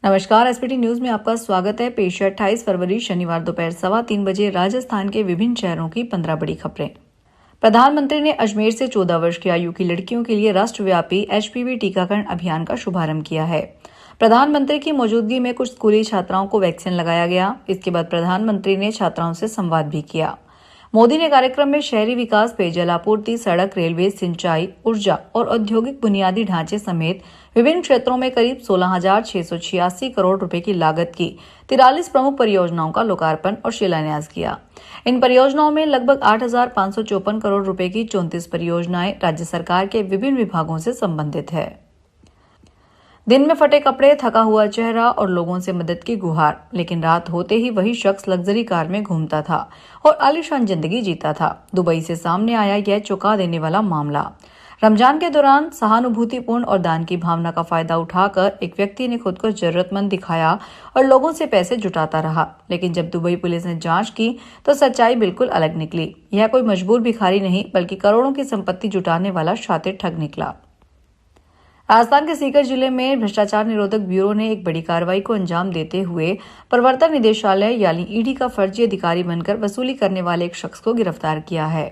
नमस्कार, SPT news में आपका स्वागत है। पेश है 28 फरवरी शनिवार दोपहर 3:15 बजे राजस्थान के विभिन्न शहरों की 15 बड़ी खबरें। प्रधानमंत्री ने अजमेर से 14 वर्ष की आयु की लड़कियों के लिए राष्ट्रव्यापी एचपीवी टीकाकरण अभियान का शुभारंभ किया है। प्रधानमंत्री की मौजूदगी में कुछ स्कूली छात्राओं को वैक्सीन लगाया गया। इसके बाद प्रधानमंत्री ने छात्राओं से संवाद भी किया। मोदी ने कार्यक्रम में शहरी विकास, पेयजल आपूर्ति, सड़क, रेलवे, सिंचाई, ऊर्जा और औद्योगिक बुनियादी ढांचे समेत विभिन्न क्षेत्रों में करीब 16,686 करोड़ रुपए की लागत की 43 प्रमुख परियोजनाओं का लोकार्पण और शिलान्यास किया। इन परियोजनाओं में लगभग 8,554 करोड़ रुपए की 34 परियोजनाएं राज्य सरकार के विभिन्न विभागों से संबंधित है। दिन में फटे कपड़े, थका हुआ चेहरा और लोगों से मदद की गुहार, लेकिन रात होते ही वही शख्स लग्जरी कार में घूमता था और आलीशान जिंदगी जीता था। दुबई से सामने आया यह चौंका देने वाला मामला। रमजान के दौरान सहानुभूतिपूर्ण और दान की भावना का फायदा उठाकर एक व्यक्ति ने खुद को जरूरतमंद दिखाया और लोगों से पैसे जुटाता रहा, लेकिन जब दुबई पुलिस ने जांच की तो सच्चाई बिल्कुल अलग निकली। यह कोई मजबूर भिखारी नहीं बल्कि करोड़ों की संपत्ति जुटाने वाला शातिर ठग निकला। राजस्थान के सीकर जिले में भ्रष्टाचार निरोधक ब्यूरो ने एक बड़ी कार्रवाई को अंजाम देते हुए प्रवर्तन निदेशालय यानी ईडी का फर्जी अधिकारी बनकर वसूली करने वाले एक शख्स को गिरफ्तार किया है।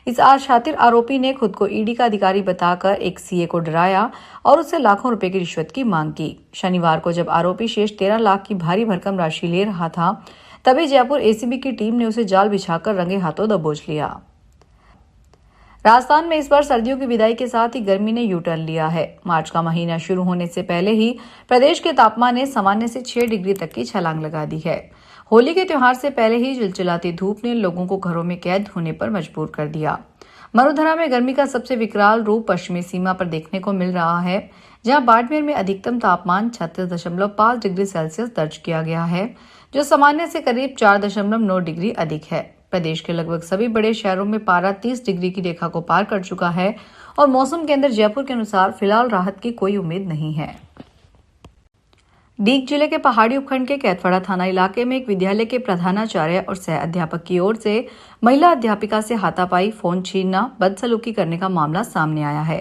इस शातिर आरोपी ने खुद को ईडी का अधिकारी बताकर एक सीए को डराया और उससे लाखों रुपए की रिश्वत की मांग की। शनिवार को जब आरोपी शेष 13 लाख की भारी भरकम राशि ले रहा था, तभी जयपुर एसीबी की टीम ने उसे जाल बिछाकर रंगे हाथों दबोच लिया। राजस्थान में इस बार सर्दियों की विदाई के साथ ही गर्मी ने यू टर्न लिया है। मार्च का महीना शुरू होने से पहले ही प्रदेश के तापमान ने सामान्य से 6 डिग्री तक की छलांग लगा दी है। होली के त्योहार से पहले ही चिलचिलाती धूप ने लोगों को घरों में कैद होने पर मजबूर कर दिया। मरुधरा में गर्मी का सबसे विकराल रूप पश्चिमी सीमा पर देखने को मिल रहा है, जहां बाड़मेर में अधिकतम तापमान 36.5 डिग्री सेल्सियस दर्ज किया गया है, जो सामान्य से करीब 4.9 डिग्री अधिक है। प्रदेश के लगभग सभी बड़े शहरों में पारा 30 डिग्री की रेखा को पार कर चुका है और मौसम केंद्र जयपुर के अनुसार फिलहाल राहत की कोई उम्मीद नहीं है। दीग जिले के पहाड़ी उपखंड के कैथवाड़ा थाना इलाके में एक विद्यालय के प्रधानाचार्य और सह अध्यापक की ओर से महिला अध्यापिका से हाथापाई, फोन छीनना, बदसलूकी करने का मामला सामने आया है।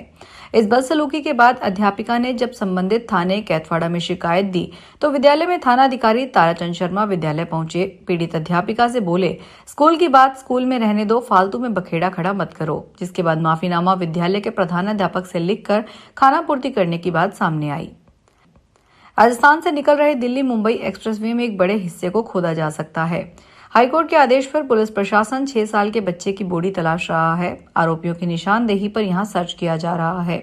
इस बदसलूकी के बाद अध्यापिका ने जब संबंधित थाने कैथवाड़ा में शिकायत दी तो विद्यालय में थाना अधिकारी ताराचंद शर्मा विद्यालय पहुंचे। पीड़ित अध्यापिका से बोले, स्कूल की बात स्कूल में रहने दो, फालतू में बखेड़ा खड़ा मत करो। जिसके बाद माफीनामा विद्यालय के प्रधानाध्यापक से लिखकर खानापूर्ति करने की बात सामने आई। राजस्थान से निकल रहे दिल्ली मुंबई एक्सप्रेसवे में एक बड़े हिस्से को खोदा जा सकता है। हाईकोर्ट के आदेश पर पुलिस प्रशासन 6 साल के बच्चे की बॉडी तलाश रहा है। आरोपियों की निशानदेही पर यहां सर्च किया जा रहा है।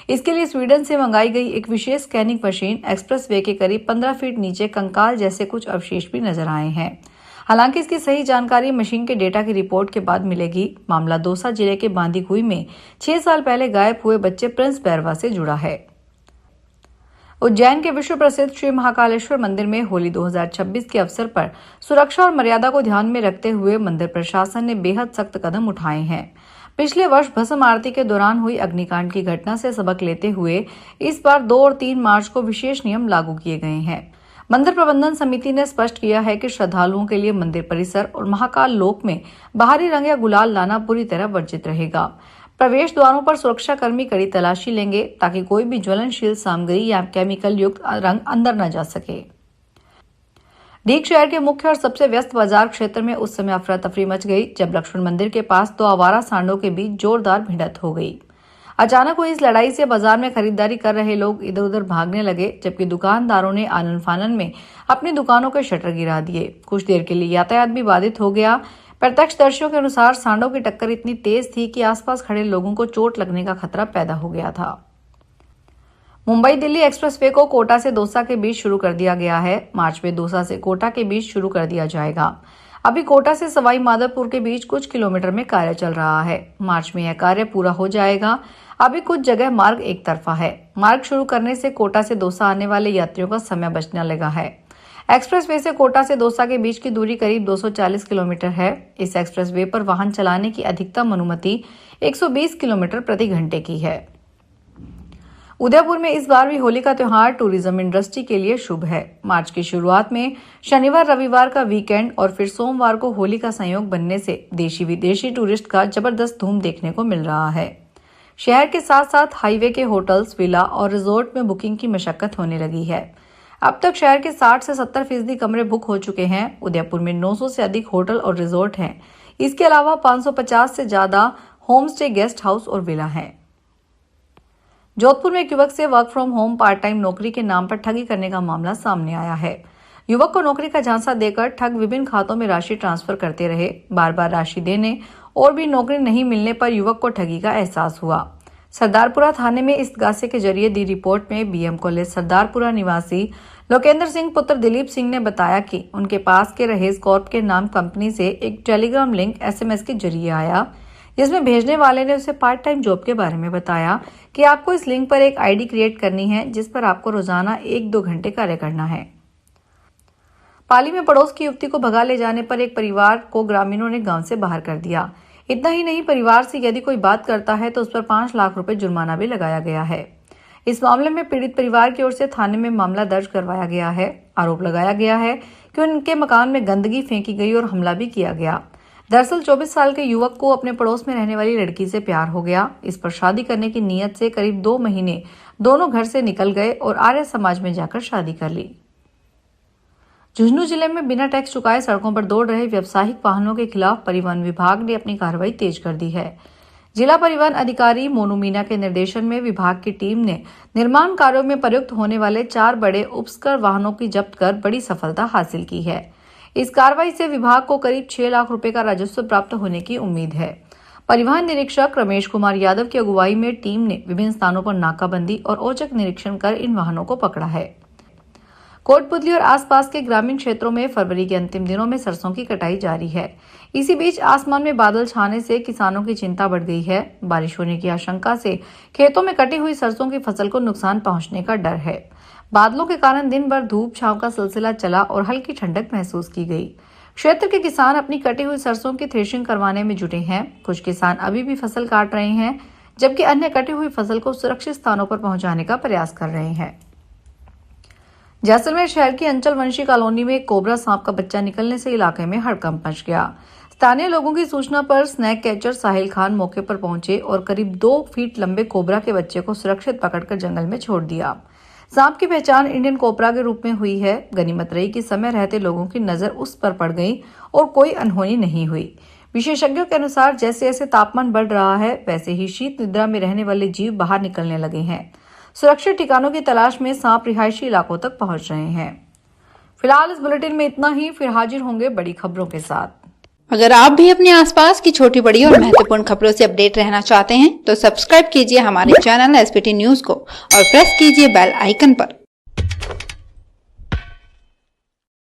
इसके लिए स्वीडन से मंगाई गई एक विशेष स्कैनिंग मशीन एक्सप्रेसवे के करीब 15 फीट नीचे कंकाल जैसे कुछ अवशेष भी नजर आए हैं। हालांकि इसकी सही जानकारी मशीन के डेटा की रिपोर्ट के बाद मिलेगी। मामला दौसा जिले के बांदीकुई में 6 साल पहले गायब हुए बच्चे प्रिंस बैरवा से जुड़ा है। उज्जैन के विश्व प्रसिद्ध श्री महाकालेश्वर मंदिर में होली 2026 के अवसर पर सुरक्षा और मर्यादा को ध्यान में रखते हुए मंदिर प्रशासन ने बेहद सख्त कदम उठाए हैं। पिछले वर्ष भस्म आरती के दौरान हुई अग्निकांड की घटना से सबक लेते हुए इस बार 2 और 3 मार्च को विशेष नियम लागू किए गए हैं। मंदिर प्रबंधन समिति ने स्पष्ट किया है कि श्रद्धालुओं के लिए मंदिर परिसर और महाकाल लोक में बाहरी रंग या गुलाल लाना पूरी तरह वर्जित रहेगा। प्रवेश द्वारों पर सुरक्षाकर्मी कड़ी तलाशी लेंगे ताकि कोई भी ज्वलनशील सामग्री या केमिकल युक्त रंग अंदर न जा सके। दीग शहर के मुख्य और सबसे व्यस्त बाजार क्षेत्र में उस समय अफरा तफरी मच गई जब लक्ष्मण मंदिर के पास 2 आवारा सांडों के बीच जोरदार भिड़ंत हो गई। अचानक हुई इस लड़ाई से बाजार में खरीदारी कर रहे लोग इधर उधर भागने लगे, जबकि दुकानदारों ने आनन फानन में अपनी दुकानों के शटर गिरा दिए। कुछ देर के लिए यातायात भी बाधित हो गया। प्रत्यक्षदर्शियों के अनुसार सांडों की टक्कर इतनी तेज थी कि आसपास खड़े लोगों को चोट लगने का खतरा पैदा हो गया था। मुंबई दिल्ली एक्सप्रेसवे को कोटा से दौसा के बीच शुरू कर दिया गया है। मार्च में दौसा से कोटा के बीच शुरू कर दिया जाएगा। अभी कोटा से सवाई माधोपुर के बीच कुछ किलोमीटर में कार्य चल रहा है। मार्च में यह कार्य पूरा हो जाएगा। अभी कुछ जगह मार्ग एक तरफा है। मार्ग शुरू करने से कोटा से दौसा आने वाले यात्रियों का समय बचने लगा है। एक्सप्रेसवे से कोटा से दौसा के बीच की दूरी करीब 240 किलोमीटर है। इस एक्सप्रेसवे पर वाहन चलाने की अधिकतम अनुमति 120 किलोमीटर प्रति घंटे की है। उदयपुर में इस बार भी होली का त्योहार टूरिज्म इंडस्ट्री के लिए शुभ है। मार्च की शुरुआत में शनिवार रविवार का वीकेंड और फिर सोमवार को होली का संयोग बनने से देशी विदेशी टूरिस्ट का जबरदस्त धूम देखने को मिल रहा है। शहर के साथ साथ हाईवे के होटल्स, विला और रिजोर्ट में बुकिंग की मशक्कत होने लगी है। अब तक शहर के 60 से 70% कमरे बुक हो चुके हैं। उदयपुर में 900 से अधिक होटल और रिजॉर्ट हैं। इसके अलावा 550 से ज्यादा होम स्टे, गेस्ट हाउस और विला हैं। जोधपुर में एक युवक से work from home part time नौकरी के नाम पर ठगी करने का मामला सामने आया है। युवक को नौकरी का झांसा देकर ठग विभिन्न खातों में राशि ट्रांसफर करते रहे। बार बार राशि देने और भी नौकरी नहीं मिलने पर युवक को ठगी का एहसास हुआ। सरदारपुरा थाने में इस गासे के जरिए दी रिपोर्ट में बीएम कॉलेज सरदारपुरा निवासी लोकेंद्र सिंह पुत्र दिलीप सिंह ने बताया कि उनके पास के रहेज कॉर्प के नाम कंपनी से एक टेलीग्राम लिंक एसएमएस के जरिए आया, जिसमें भेजने वाले ने उसे पार्ट टाइम जॉब के बारे में बताया कि आपको इस लिंक पर एक आईडी क्रिएट करनी है, जिस पर आपको रोजाना 1-2 घंटे कार्य करना है। पाली में पड़ोस की युवती को भगा ले जाने पर एक परिवार को ग्रामीणों ने गांव से बाहर कर दिया। इतना ही नहीं, परिवार से यदि कोई बात करता है तो उस पर 5 लाख रुपए जुर्माना भी लगाया गया है। इस मामले में पीड़ित परिवार की ओर से थाने में मामला दर्ज करवाया गया है। आरोप लगाया गया है कि उनके मकान में गंदगी फेंकी गई और हमला भी किया गया। दरअसल 24 साल के युवक को अपने पड़ोस में रहने वाली लड़की से प्यार हो गया। इस पर शादी करने की नीयत से करीब 2 महीने दोनों घर से निकल गए और आर्य समाज में जाकर शादी कर ली। झुंझुनू जिले में बिना टैक्स चुकाए सड़कों पर दौड़ रहे व्यावसायिक वाहनों के खिलाफ परिवहन विभाग ने अपनी कार्रवाई तेज कर दी है। जिला परिवहन अधिकारी मोनू मीना के निर्देशन में विभाग की टीम ने निर्माण कार्यों में प्रयुक्त होने वाले 4 बड़े उपस्कर वाहनों की जब्त कर बड़ी सफलता हासिल की है। इस कार्रवाई से विभाग को करीब 6 लाख रुपए का राजस्व प्राप्त होने की उम्मीद है। परिवहन निरीक्षक रमेश कुमार यादव की अगुवाई में टीम ने विभिन्न स्थानों पर नाकाबंदी और औचक निरीक्षण कर इन वाहनों को पकड़ा है। कोटपुतली और आसपास के ग्रामीण क्षेत्रों में फरवरी के अंतिम दिनों में सरसों की कटाई जारी है। इसी बीच आसमान में बादल छाने से किसानों की चिंता बढ़ गई है। बारिश होने की आशंका से खेतों में कटी हुई सरसों की फसल को नुकसान पहुंचने का डर है। बादलों के कारण दिन भर धूप छांव का सिलसिला चला और हल्की ठंडक महसूस की गई। क्षेत्र के किसान अपनी कटी हुई सरसों की थ्रेशिंग करवाने में जुटे हैं। कुछ किसान अभी भी फसल काट रहे हैं, जबकि अन्य कटी हुई फसल को सुरक्षित स्थानों पर पहुंचाने का प्रयास कर रहे हैं। जैसलमेर शहर की अंचल वंशी कॉलोनी में एक कोबरा सांप का बच्चा निकलने से इलाके में हड़कंप मच गया। स्थानीय लोगों की सूचना पर स्नैक कैचर साहिल खान मौके पर पहुंचे और करीब 2 फीट लंबे कोबरा के बच्चे को सुरक्षित पकड़कर जंगल में छोड़ दिया। सांप की पहचान इंडियन कोबरा के रूप में हुई है। गनीमत रही कि समय रहते लोगों की नजर उस पर पड़ गई और कोई अनहोनी नहीं हुई। विशेषज्ञों के अनुसार जैसे जैसे तापमान बढ़ रहा है, वैसे ही शीत निद्रा में रहने वाले जीव बाहर निकलने लगे हैं। सुरक्षित ठिकानों की तलाश में सांप रिहायशी इलाकों तक पहुंच रहे हैं। फिलहाल इस बुलेटिन में इतना ही। फिर हाजिर होंगे बड़ी खबरों के साथ। अगर आप भी अपने आसपास की छोटी बड़ी और महत्वपूर्ण खबरों से अपडेट रहना चाहते हैं तो सब्सक्राइब कीजिए हमारे चैनल एसपीटी न्यूज को और प्रेस कीजिए बेल आइकन पर।